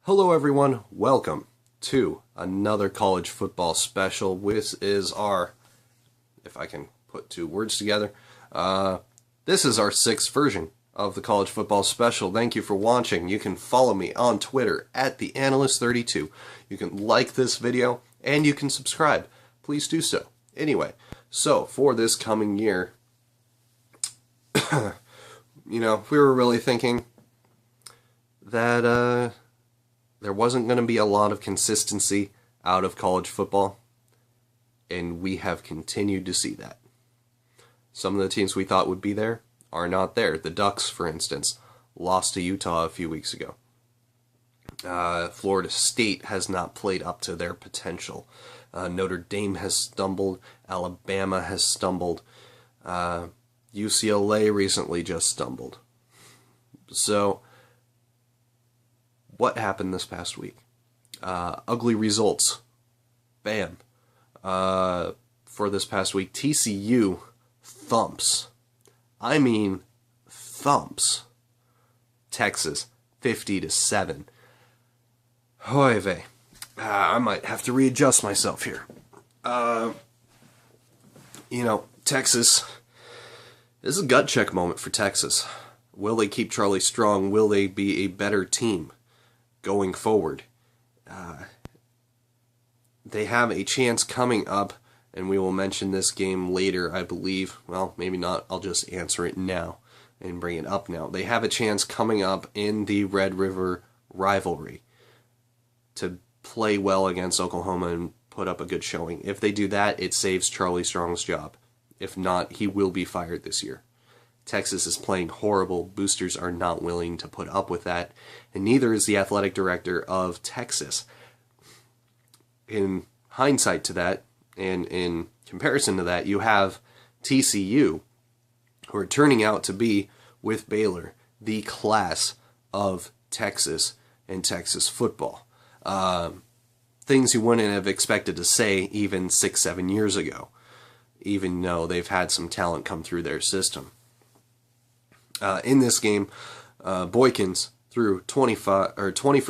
Hello everyone, welcome to another college football special. This is our, if I can put two words together, this is our sixth version of the college football special. Thank you for watching. You can follow me on Twitter at TheAnalyst32. You can like this video and you can subscribe. Please do so. Anyway, so for this coming year, we were really thinking that there wasn't going to be a lot of consistency out of college football, and we have continued to see that. Some of the teams we thought would be there are not there. The Ducks, for instance, lost to Utah a few weeks ago. Florida State has not played up to their potential. Notre Dame has stumbled. Alabama has stumbled. UCLA recently just stumbled. So, what happened this past week? Ugly results. Bam. For this past week, TCU thumps. I mean, thumps. Texas, 50-7. Hoy vey. I might have to readjust myself here. Texas. This is a gut check moment for Texas. Will they keep Charlie Strong? Will they be a better team going forward? They have a chance coming up, and we will mention this game later, I believe. Well, maybe not. I'll just answer it now and bring it up now. They have a chance coming up in the Red River rivalry to play well against Oklahoma and put up a good showing. If they do that, it saves Charlie Strong's job. If not, he will be fired this year. Texas is playing horrible. Boosters are not willing to put up with that, and neither is the athletic director of Texas. In hindsight to that, and in comparison to that, you have TCU, who are turning out to be, with Baylor, the class of Texas and Texas football. Things you wouldn't have expected to say even 6-7 years ago, even though they've had some talent come through their system. In this game, Boykins threw 20 for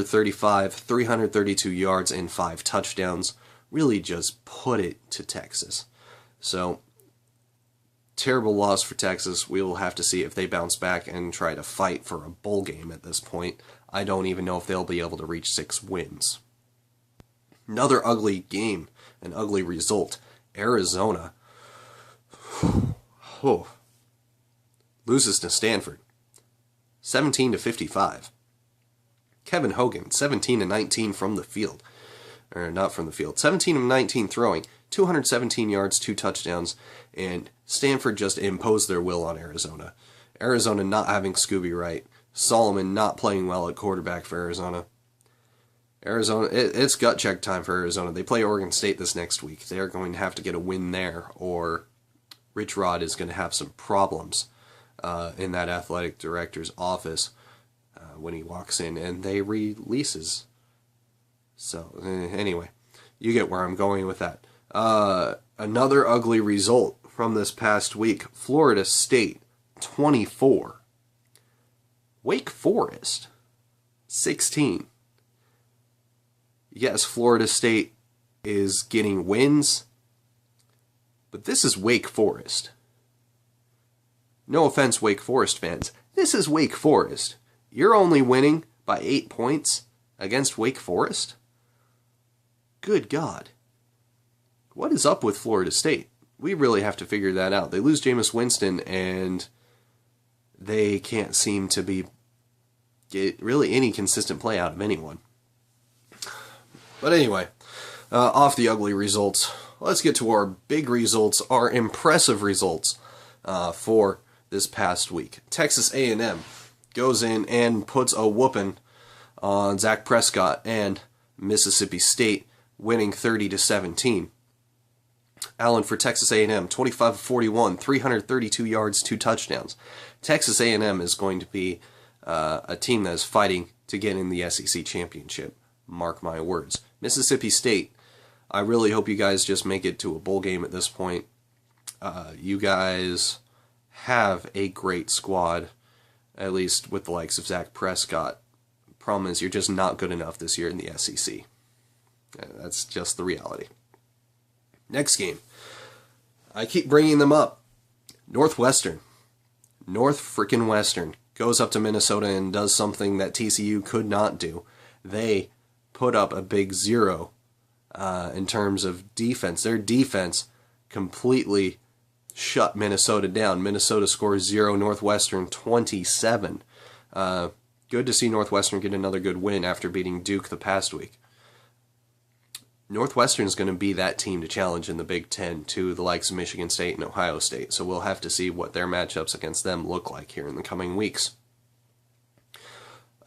35, 332 yards and 5 touchdowns. Really just put it to Texas. So, terrible loss for Texas. We will have to see if they bounce back and try to fight for a bowl game at this point. I don't even know if they'll be able to reach 6 wins. Another ugly game, an ugly result. Arizona loses to Stanford, 17-55. Kevin Hogan, 17-19 from the field. Or not from the field. 17-19 throwing, 217 yards, 2 touchdowns, and Stanford just imposed their will on Arizona. Arizona not having Scooby Wright. Solomon not playing well at quarterback for Arizona. It's gut check time for Arizona. They play Oregon State this next week. They are going to have to get a win there, or Rich Rod is going to have some problems in that athletic director's office when he walks in and they releases. So, anyway, you get where I'm going with that. Another ugly result from this past week. Florida State, 24. Wake Forest, 16. Yes, Florida State is getting wins, but this is Wake Forest. No offense, Wake Forest fans. This is Wake Forest. You're only winning by 8 points against Wake Forest? Good God. What is up with Florida State? We really have to figure that out. They lose Jameis Winston, and they can't seem to get really any consistent play out of anyone. But anyway, off the ugly results, let's get to our big results, our impressive results for this past week. Texas A&M goes in and puts a whooping on Dak Prescott and Mississippi State, winning 30-17. Allen for Texas A&M, 25-41, 332 yards, 2 touchdowns. Texas A&M is going to be a team that is fighting to get in the SEC championship. Mark my words. Mississippi State, I really hope you guys just make it to a bowl game at this point. You guys have a great squad, at least with the likes of Dak Prescott. Problem is, you're just not good enough this year in the SEC. That's just the reality. Next game. I keep bringing them up. Northwestern. North freaking Western goes up to Minnesota and does something that TCU could not do. They put up a big 0 in terms of defense. Their defense completely shut Minnesota down. Minnesota scores 0, Northwestern 27. Good to see Northwestern get another good win after beating Duke the past week. Northwestern is going to be that team to challenge in the Big Ten to the likes of Michigan State and Ohio State, so we'll have to see what their matchups against them look like here in the coming weeks.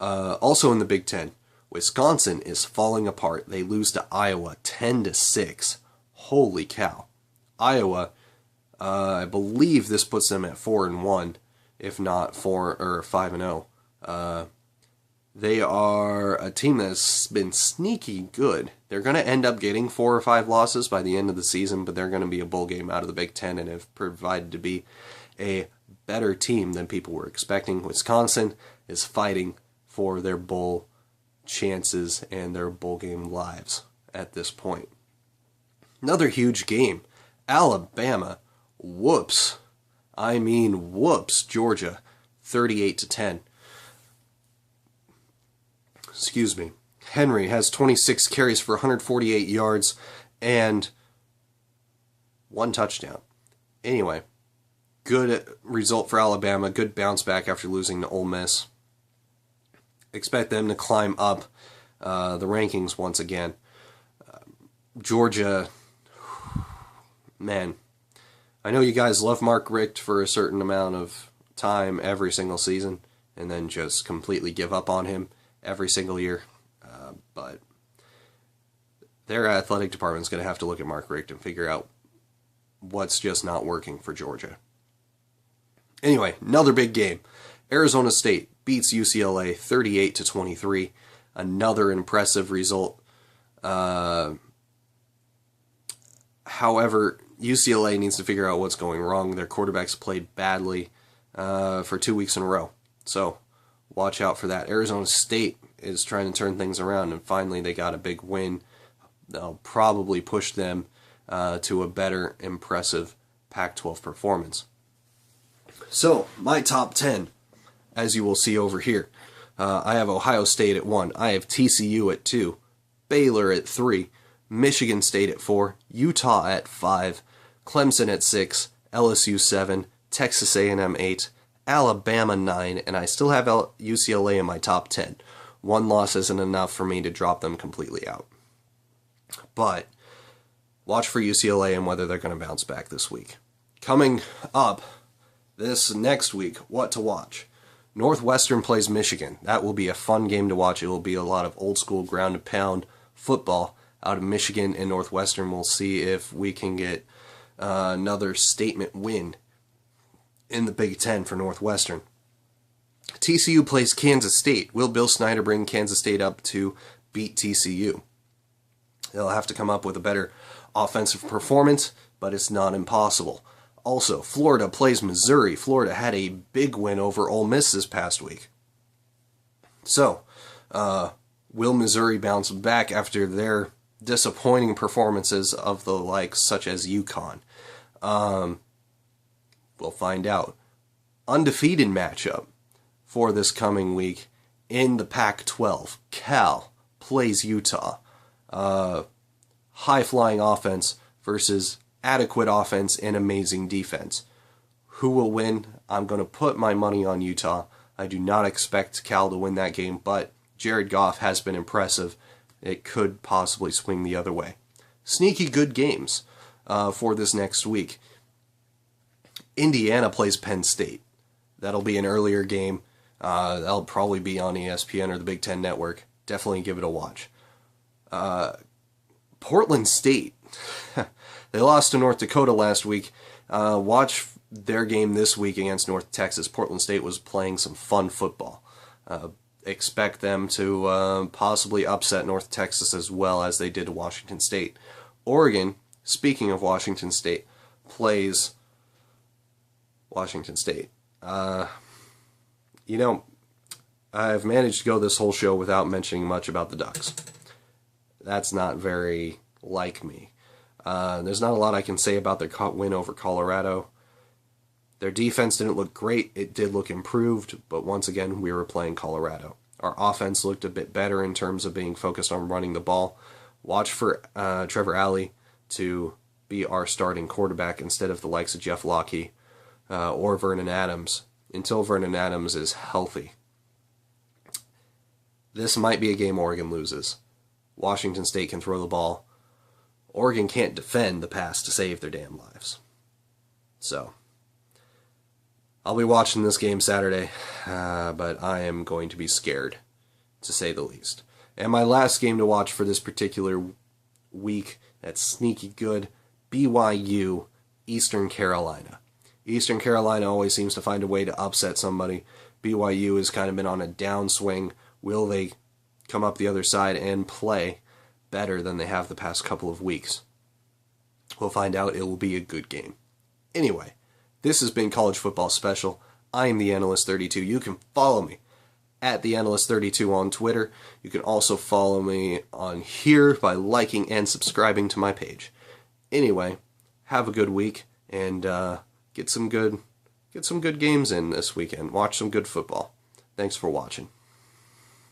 Also in the Big Ten, Wisconsin is falling apart. They lose to Iowa 10-6. Holy cow. Iowa, I believe this puts them at 4-1, if not 5-0. They are a team that's been sneaky good. They're going to end up getting 4 or 5 losses by the end of the season, but they're going to be a bowl game out of the Big Ten and have provided to be a better team than people were expecting. Wisconsin is fighting for their bowl chances and their bowl game lives at this point. Another huge game. Alabama whoops Georgia 38-10. Excuse me. Henry has 26 carries for 148 yards and 1 touchdown. Anyway, good result for Alabama. Good bounce back after losing to Ole Miss. Expect them to climb up the rankings once again. Georgia, man, I know you guys love Mark Richt for a certain amount of time every single season and then just completely give up on him every single year. But their athletic department is going to have to look at Mark Richt and figure out what's just not working for Georgia. Anyway, another big game. Arizona State beats UCLA 38-23. Another impressive result. However, UCLA needs to figure out what's going wrong. Their quarterbacks played badly for 2 weeks in a row. So watch out for that. Arizona State is trying to turn things around, and finally they got a big win. They'll probably push them to a better, impressive Pac-12 performance. So, my top 10, as you will see over here. I have Ohio State at 1. I have TCU at 2. Baylor at 3. Michigan State at 4. Utah at 5. Clemson at 6. LSU 7. Texas A&M 8. Alabama 9. And I still have UCLA in my top 10. 1 loss isn't enough for me to drop them completely out. But watch for UCLA and whether they're going to bounce back this week. Coming up this next week, what to watch. Northwestern plays Michigan. That will be a fun game to watch. It will be a lot of old school ground and pound football out of Michigan and Northwestern. We'll see if we can get another statement win in the Big Ten for Northwestern. TCU plays Kansas State. Will Bill Snyder bring Kansas State up to beat TCU? They'll have to come up with a better offensive performance, but it's not impossible. Also, Florida plays Missouri. Florida had a big win over Ole Miss this past week. So, will Missouri bounce back after their disappointing performances of the likes such as UConn? We'll find out. Undefeated matchup for this coming week in the Pac-12. Cal plays Utah. High-flying offense versus adequate offense and amazing defense. Who will win? I'm going to put my money on Utah. I do not expect Cal to win that game, but Jared Goff has been impressive. It could possibly swing the other way. Sneaky good games for this next week. Indiana plays Penn State. That'll be an earlier game. That'll probably be on ESPN or the Big Ten Network. Definitely give it a watch. Portland State. They lost to North Dakota last week. Watch their game this week against North Texas. Portland State was playing some fun football. Expect them to possibly upset North Texas as well as they did to Washington State. Oregon, speaking of Washington State, plays Washington State. I've managed to go this whole show without mentioning much about the Ducks. That's not very like me. There's not a lot I can say about their win over Colorado. Their defense didn't look great. It did look improved, but once again, we were playing Colorado. Our offense looked a bit better in terms of being focused on running the ball. Watch for Trevor Alley to be our starting quarterback instead of the likes of Jeff Locke or Vernon Adams, until Vernon Adams is healthy. This might be a game Oregon loses. Washington State can throw the ball. Oregon can't defend the pass to save their damn lives. So, I'll be watching this game Saturday, but I am going to be scared, to say the least. And my last game to watch for this particular week, that's sneaky good, BYU, Eastern Carolina. Eastern Carolina always seems to find a way to upset somebody. BYU has kind of been on a downswing. Will they come up the other side and play better than they have the past couple of weeks? We'll find out. It will be a good game. Anyway, this has been College Football Special. I am the Analyst 32. You can follow me at the Analyst 32 on Twitter. You can also follow me on here by liking and subscribing to my page. Anyway, have a good week and get some good games in this weekend. Watch some good football. Thanks for watching.